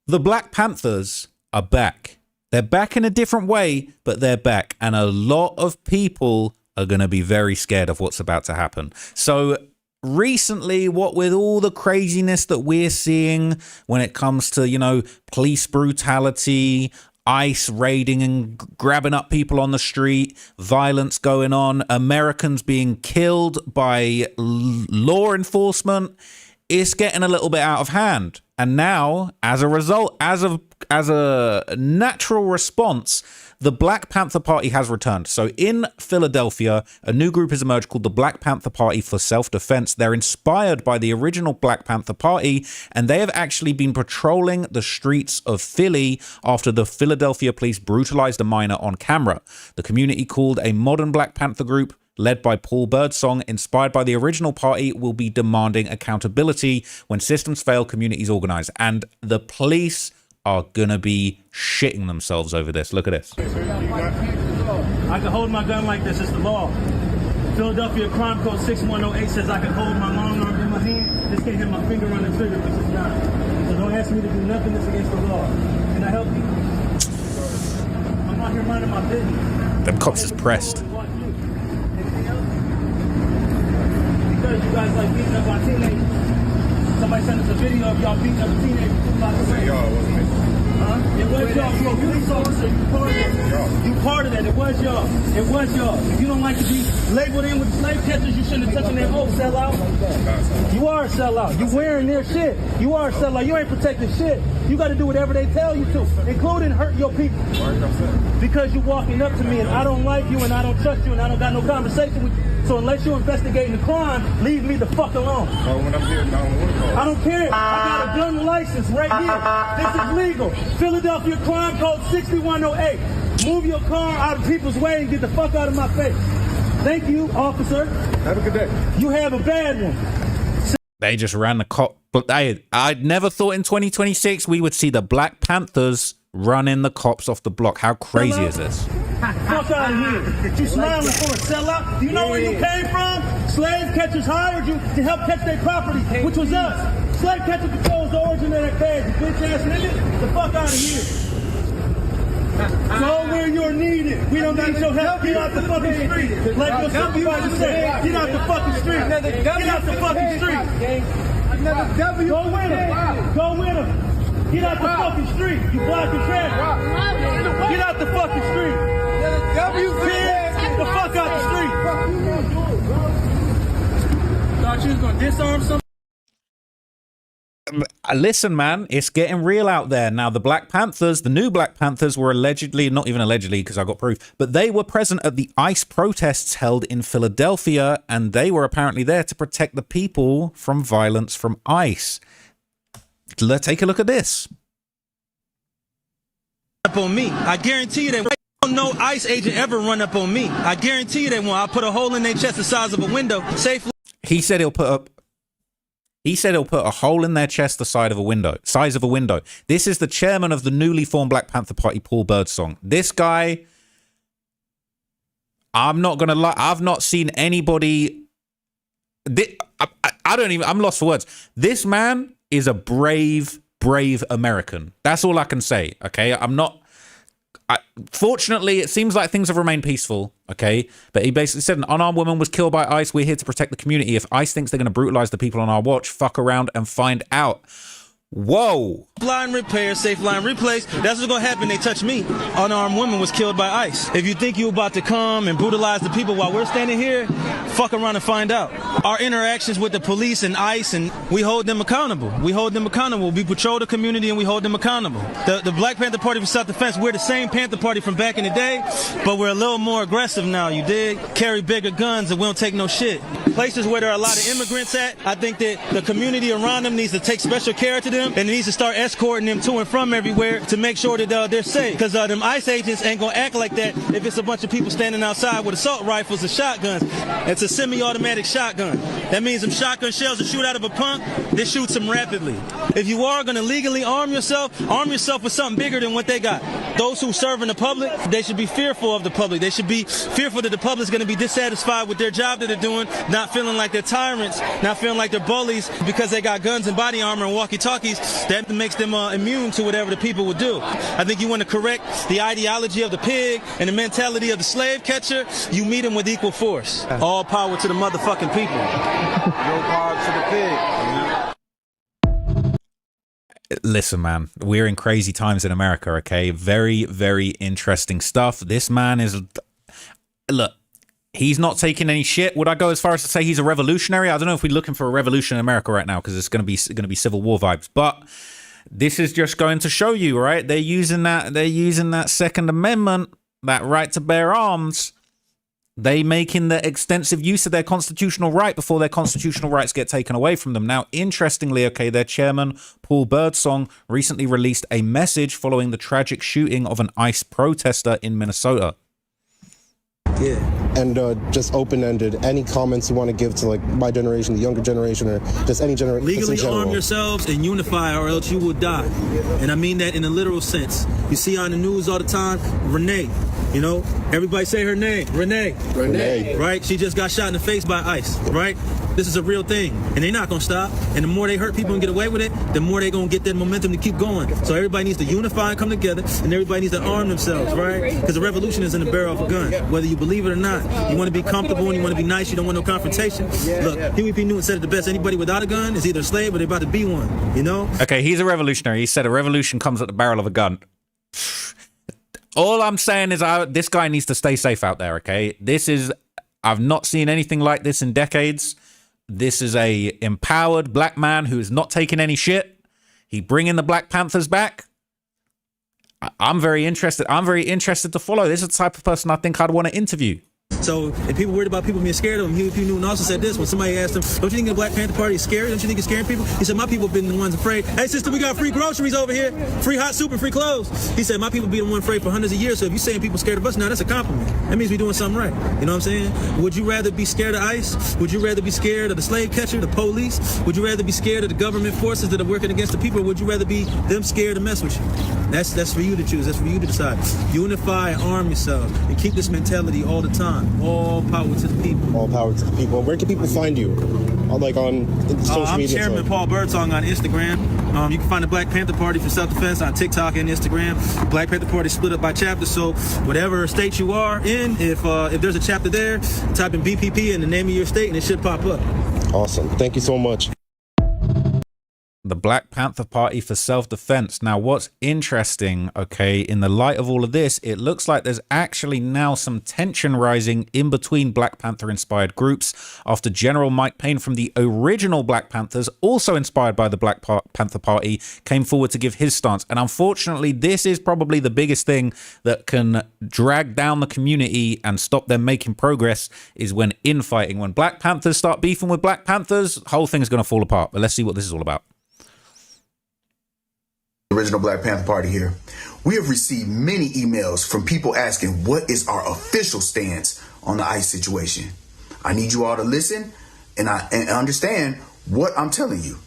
The Black Panthers are back. They're back in a different way, but they're back. And a lot of people are going to be very scared of what's about to happen. So recently, what with all the craziness that we're seeing when it comes to, you know, police brutality, ICE raiding and grabbing up people on the street, violence going on, Americans being killed by law enforcement, it's getting a little bit out of hand. And now, as a result, as a natural response, the Black Panther Party has returned. So in Philadelphia, a new group has emerged called the Black Panther Party for Self-Defense. They're inspired by the original Black Panther Party, and they have actually been patrolling the streets of Philly after the Philadelphia police brutalized a minor on camera. The community, called a modern Black Panther group, led by Paul Birdsong, inspired by the original party, will be demanding accountability when systems fail, communities organize. And the police are gonna be shitting themselves over this. Look at this. I can hold my gun like this. It's the law. Philadelphia Crime Code 6108 says I can hold my long arm in my hand. Just can't hit my finger on the trigger, which is not. So don't ask me to do nothing that's against the law. Can I help you? I'm out here minding my business. Them cops is pressed. Because you guys like beating up on teenagers. Somebody sent us a video of y'all beating up teenagers. Y'all, wasn't it? It was y'all. You a police officer. You part of that. You part of that. It was y'all. It was y'all. If you don't like to be labeled in with slave catchers, you shouldn't have touched their oath, sellout. You are a sellout. You wearing their shit. You are a sellout. You ain't protecting shit. You got to do whatever they tell you to, including hurt your people. Why are you upset? Because you're walking up to me and I don't like you and I don't trust you and I don't got no conversation with you. So unless you're investigating the crime, leave me the fuck alone. Well, when I'm here, I don't care. I got a gun license right here. This is legal. Philadelphia Crime Code 6108. Move your car out of people's way and get the fuck out of my face. Thank you, officer. Have a good day. You have a bad one. They just ran the cop. But I'd never thought in 2026 we would see the Black Panthers running the cops off the block. How crazy is this? Fuck out of here. You smiling for a sellout? Do you know where you came from? Slave catchers hired you to help catch their property, which was us. Slave catcher controls the origin of that cage. You bitch ass nigga, the fuck out of here. Go where you're needed. We don't need your help. Get out the fucking street. Like your supervisor said, get out the fucking street. Get out the fucking street. Go with him. Go with him. Get out the fucking street. You blocking traffic. Get out the fucking street. Get the fuck out the street. Thought you was gonna disarm somebody? Listen, man, it's getting real out there. Now, the Black Panthers, the new Black Panthers, were allegedly, not even allegedly because I got proof, but they were present at the ICE protests held in Philadelphia, and they were apparently there to protect the people from violence from ICE. Let's take a look at this. Up on me. I guarantee you that no ICE agent ever run up on me. I guarantee you that one. I'll put a hole in their chest the size of a window safely. He said he'll put a hole in their chest the size of a window. This is the chairman of the newly formed Black Panther Party, Paul Birdsong. This guy, I'm not gonna lie, I've not seen anybody. I'm lost for words. This man is a brave American. That's all I can say. Okay, fortunately, it seems like things have remained peaceful, okay? But he basically said an unarmed woman was killed by ICE. We're here to protect the community. If ICE thinks they're going to brutalize the people on our watch, fuck around and find out. Whoa. Line repair, safe line replace. That's what's going to happen. They touch me. Unarmed woman was killed by ICE. If you think you're about to come and brutalize the people while we're standing here, fuck around and find out. Our interactions with the police and ICE, and we hold them accountable. We hold them accountable. We patrol the community and we hold them accountable. The Black Panther Party for Self-Defense, we're the same Panther Party from back in the day, but we're a little more aggressive now, you dig? Carry bigger guns and we don't take no shit. Places where there are a lot of immigrants at, I think that the community around them needs to take special care to them, and it needs to start escorting them to and from everywhere to make sure that they're safe. Because them ICE agents ain't gonna act like that if it's a bunch of people standing outside with assault rifles and shotguns. It's a semi-automatic shotgun. That means them shotgun shells that shoot out of a pump, they shoot them rapidly. If you are gonna legally arm yourself with something bigger than what they got. Those who serve in the public, they should be fearful of the public. They should be fearful that the public's gonna be dissatisfied with their job that they're doing, not feeling like they're tyrants, not feeling like they're bullies because they got guns and body armor and walkie-talkies cookies, that makes them immune to whatever the people would do. I think you want to correct the ideology of the pig and the mentality of the slave catcher. You meet them with equal force. All power to the motherfucking people. No power to the pig. Listen, man, we're in crazy times in America, okay? Very, very interesting stuff. This man is... Look, he's not taking any shit. Would I go as far as to say he's a revolutionary? I don't know if we're looking for a revolution in America right now because it's going to be civil war vibes. But this is just going to show you, right? They're using that Second Amendment, that right to bear arms. They making the extensive use of their constitutional right before their constitutional rights get taken away from them. Now, interestingly, okay, their chairman, Paul Birdsong, recently released a message following the tragic shooting of an ICE protester in Minnesota. Yeah. And just open-ended, any comments you want to give to like my generation, the younger generation, or just any generation? Legally arm yourselves and unify, or else you will die. And I mean that in a literal sense. You see on the news all the time, Renee. You know, everybody say her name, Renee. Renee. Right? She just got shot in the face by ICE. Right? This is a real thing, and they're not gonna stop. And the more they hurt people and get away with it, the more they're gonna get that momentum to keep going. So everybody needs to unify and come together, and everybody needs to arm themselves, right? Because the revolution is in the barrel of a gun, whether you believe it or not. You want to be comfortable and you want to be nice. You don't want no confrontation. Look, Huey P. Newton said it the best. Anybody without a gun is either a slave or they're about to be one. You know? Okay, he's a revolutionary. He said a revolution comes at the barrel of a gun. All I'm saying is this guy needs to stay safe out there, okay? I've not seen anything like this in decades. This is a empowered black man who is not taking any shit. He bringing the Black Panthers back. I'm very interested. I'm very interested to follow. This is the type of person I think I'd want to interview. So, if people worried about people being scared of him, Huey P. Newton also said this when somebody asked him, don't you think the Black Panther Party is scary? Don't you think it's scaring people? He said, my people have been the ones afraid. Hey, sister, we got free groceries over here, free hot soup and free clothes. He said, my people be the one afraid for hundreds of years. So if you're saying people scared of us now, that's a compliment. That means we're doing something right. You know what I'm saying? Would you rather be scared of ICE? Would you rather be scared of the slave catcher, the police? Would you rather be scared of the government forces that are working against the people? Or would you rather be them scared to mess with you? That's for you to choose. That's for you to decide. Unify and arm yourself and keep this mentality all the time. All power to the people. All power to the people. Where can people find you? Like on social media? I'm Chairman Paul Birdsong on Instagram. You can find the Black Panther Party for self-defense on TikTok and Instagram. Black Panther Party split up by chapters, so whatever state you are in, if there's a chapter there, type in BPP in the name of your state and it should pop up. Awesome. Thank you so much. The Black Panther Party for self-defense. Now, what's interesting, okay, in the light of all of this, it looks like there's actually now some tension rising in between Black Panther-inspired groups after General Mike Payne from the original Black Panthers, also inspired by the Black Panther Party, came forward to give his stance. And unfortunately, this is probably the biggest thing that can drag down the community and stop them making progress is when infighting. When Black Panthers start beefing with Black Panthers, the whole thing's going to fall apart. But let's see what this is all about. Original Black Panther Party here. We have received many emails from people asking what is our official stance on the ICE situation. I need you all to listen and understand what I'm telling you.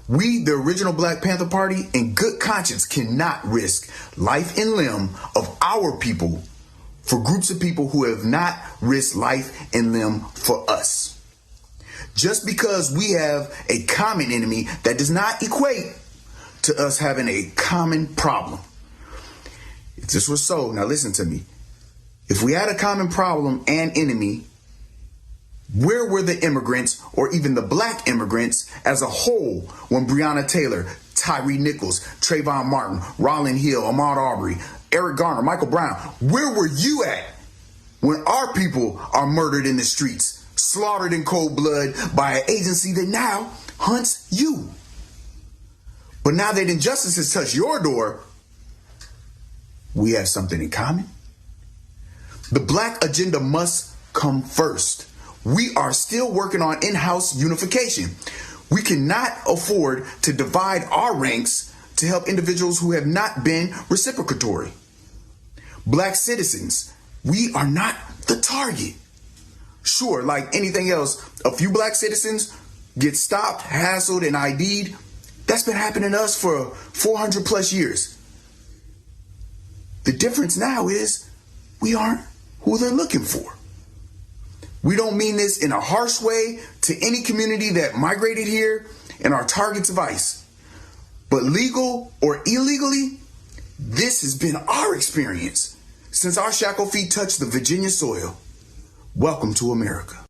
We, the original Black Panther Party, in good conscience cannot risk life and limb of our people for groups of people who have not risked life and limb for us. Just because we have a common enemy, that does not equate to us having a common problem. If this was so, now listen to me. If we had a common problem and enemy, where were the immigrants or even the black immigrants as a whole when Breonna Taylor, Tyree Nichols, Trayvon Martin, Rollin Hill, Ahmaud Arbery, Eric Garner, Michael Brown, where were you at when our people are murdered in the streets, slaughtered in cold blood by an agency that now hunts you? But now that injustice has touched your door, we have something in common. The black agenda must come first. We are still working on in-house unification. We cannot afford to divide our ranks to help individuals who have not been reciprocatory. Black citizens, we are not the target. Sure, like anything else, a few black citizens get stopped, hassled, and ID'd. That's been happening to us for 400 plus years. The difference now is we aren't who they're looking for. We don't mean this in a harsh way to any community that migrated here and are targets of ICE. But legal or illegally, this has been our experience since our shackle feet touched the Virginia soil. Welcome to America.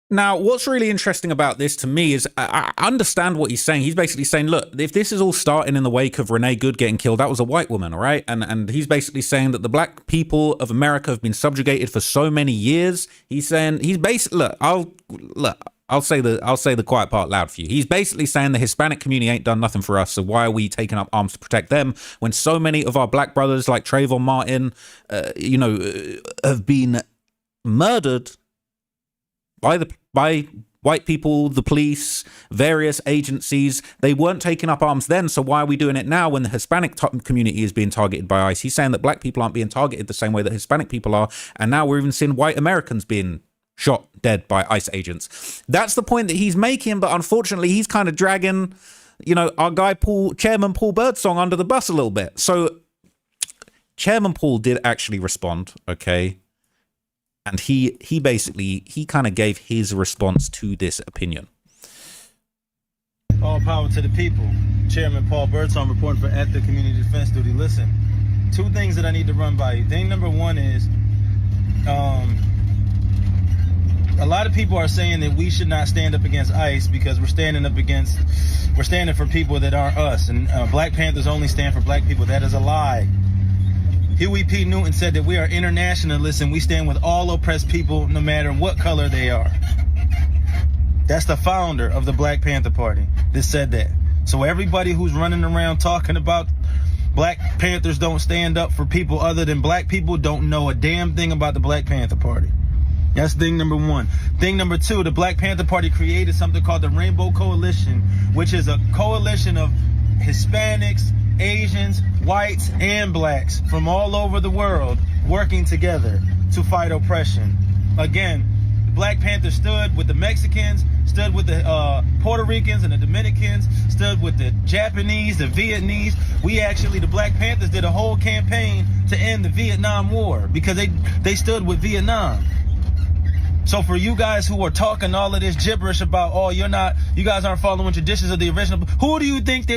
Now, what's really interesting about this to me is I understand what he's saying. He's basically saying, look, if this is all starting in the wake of Renee Good getting killed, that was a white woman, all right? And he's basically saying that the black people of America have been subjugated for so many years. He's saying, he's basically, I'll say the quiet part loud for you. He's basically saying the Hispanic community ain't done nothing for us, so why are we taking up arms to protect them when so many of our black brothers like Trayvon Martin, have been murdered by white people, the police, various agencies. They weren't taking up arms then, so why are we doing it now when the Hispanic community is being targeted by ICE? He's saying that black people aren't being targeted the same way that Hispanic people are, and now we're even seeing white Americans being shot dead by ICE agents. That's the point that he's making, but unfortunately he's kind of dragging, our guy Chairman Paul Birdsong under the bus a little bit. So Chairman Paul did actually respond, okay? And he kind of gave his response to this opinion. All power to the people. Chairman Paul Birdsong reporting for At the Community Defense Duty. Listen, two things that I need to run by you. Thing number one is, a lot of people are saying that we should not stand up against ICE because we're standing for people that aren't us. And Black Panthers only stand for black people. That is a lie. Huey P. Newton said that we are internationalists and we stand with all oppressed people no matter what color they are. That's the founder of the Black Panther Party that said that. So everybody who's running around talking about Black Panthers don't stand up for people other than black people don't know a damn thing about the Black Panther Party. That's thing number one. Thing number two, the Black Panther Party created something called the Rainbow Coalition, which is a coalition of Hispanics, Asians, whites, and blacks from all over the world working together to fight oppression. Again, the Black Panthers stood with the Mexicans, stood with the Puerto Ricans and the Dominicans, stood with the Japanese, the Vietnamese. The Black Panthers did a whole campaign to end the Vietnam War because they stood with Vietnam. So for you guys who are talking all of this gibberish about, you guys aren't following traditions of the original, who do you think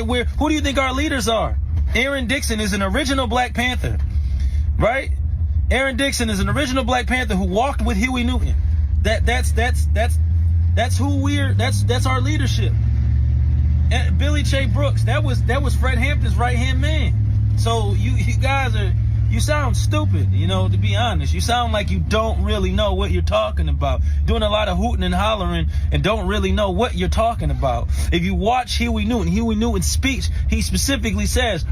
our leaders are? Aaron Dixon is an original Black Panther, right? Aaron Dixon is an original Black Panther who walked with Huey Newton. That's our leadership. And Billy J. Brooks, that was Fred Hampton's right-hand man. So you guys you sound stupid, to be honest. You sound like you don't really know what you're talking about. Doing a lot of hooting and hollering and don't really know what you're talking about. If you watch Huey Newton's speech, he specifically says,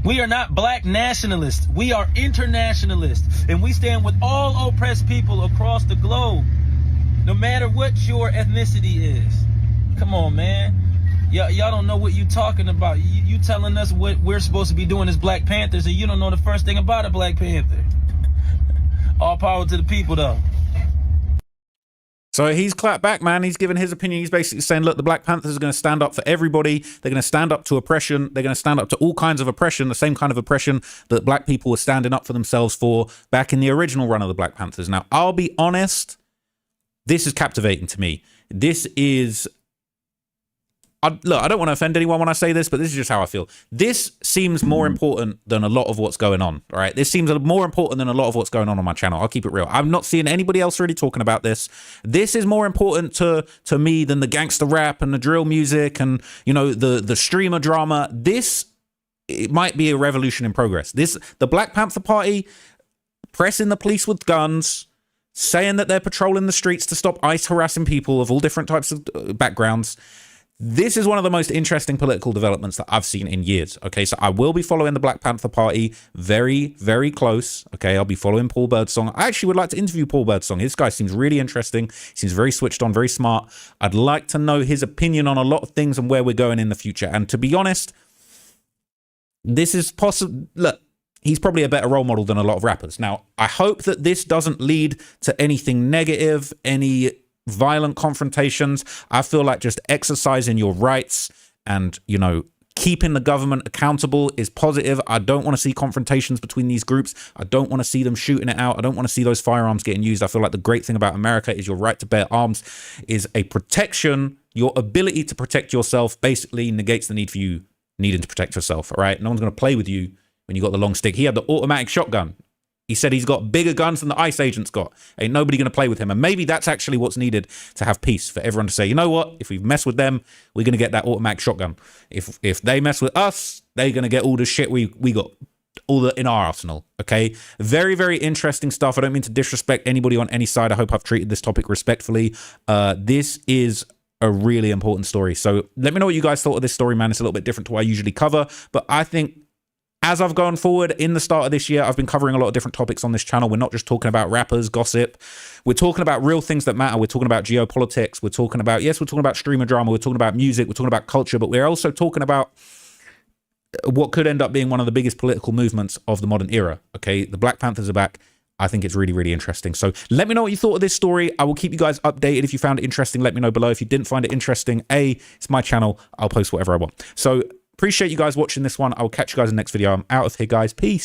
we are not black nationalists. We are internationalists. And we stand with all oppressed people across the globe, no matter what your ethnicity is. Come on, man. Y'all don't know what you talking about. You telling us what we're supposed to be doing as Black Panthers, and you don't know the first thing about a Black Panther. All power to the people, though. So he's clapped back, man. He's given his opinion. He's basically saying, look, the Black Panthers are going to stand up for everybody. They're going to stand up to oppression. They're going to stand up to all kinds of oppression, the same kind of oppression that black people were standing up for themselves for back in the original run of the Black Panthers. Now, I'll be honest, this is captivating to me. This is... Look, I don't want to offend anyone when I say this, but this is just how I feel. This seems more important than a lot of what's going on, all right? This seems more important than a lot of what's going on my channel. I'll keep it real. I'm not seeing anybody else really talking about this. This is more important to me than the gangster rap and the drill music and, the streamer drama. It might be a revolution in progress. The Black Panther Party pressing the police with guns, saying that they're patrolling the streets to stop ICE harassing people of all different types of backgrounds. This is one of the most interesting political developments that I've seen in years. Okay, so I will be following the Black Panther Party very, very close. Okay, I'll be following Paul Birdsong. I actually would like to interview Paul Birdsong. This guy seems really interesting. He seems very switched on, very smart. I'd like to know his opinion on a lot of things and where we're going in the future. And to be honest, this is possible. Look, he's probably a better role model than a lot of rappers. Now, I hope that this doesn't lead to anything negative, any violent confrontations. I feel like just exercising your rights and, keeping the government accountable is positive. I don't want to see confrontations between these groups. I don't want to see them shooting it out. I don't want to see those firearms getting used. I feel like the great thing about America is your right to bear arms is a protection Your ability to protect yourself basically negates the need for you needing to protect yourself, all right? No one's going to play with you when you got the long stick. He had the automatic shotgun. He said he's got bigger guns than the ICE agent's got. Ain't nobody going to play with him. And maybe that's actually what's needed to have peace, for everyone to say, you know what? If we mess with them, we're going to get that automatic shotgun. If they mess with us, they're going to get all the shit we got all in our arsenal, okay? Very, very interesting stuff. I don't mean to disrespect anybody on any side. I hope I've treated this topic respectfully. This is a really important story. So let me know what you guys thought of this story, man. It's a little bit different to what I usually cover, but I think as I've gone forward in the start of this year, I've been covering a lot of different topics on this channel. We're not just talking about rappers, gossip. We're talking about real things that matter. We're talking about geopolitics. We're talking about, yes, we're talking about streamer drama. We're talking about music. We're talking about culture, but we're also talking about what could end up being one of the biggest political movements of the modern era. Okay, the Black Panthers are back. I think it's really, really interesting. So let me know what you thought of this story. I will keep you guys updated. If you found it interesting, let me know below. If you didn't find it interesting, it's my channel. I'll post whatever I want. So appreciate you guys watching this one. I will catch you guys in the next video. I'm out of here, guys. Peace.